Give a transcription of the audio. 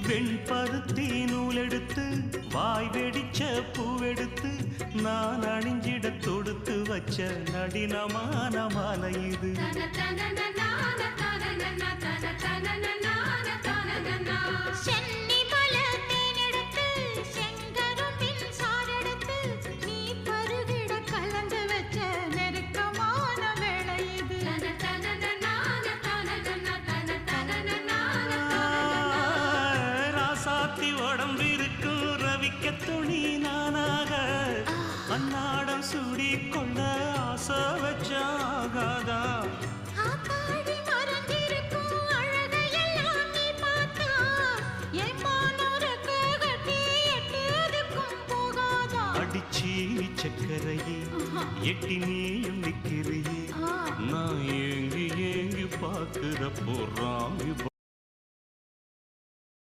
வெண்பருத்தி நூலெடுத்து வாய் வெடிச்ச பூவெடுத்து நான் அணிஞ்சிட தொடுத்து வச்ச நடினமான மாலை இது. உடம்பிருக்கும் ரவிக்க துணி நானாக அன்னாடம் சூடி கொண்ட ஆசை வச்சாகாதா. அடிச்சி சக்கரையே எட்டி நீயும் நிக்கிறியே நான் ஏங்கி ஏங்கி பார்க்கிற போறாமி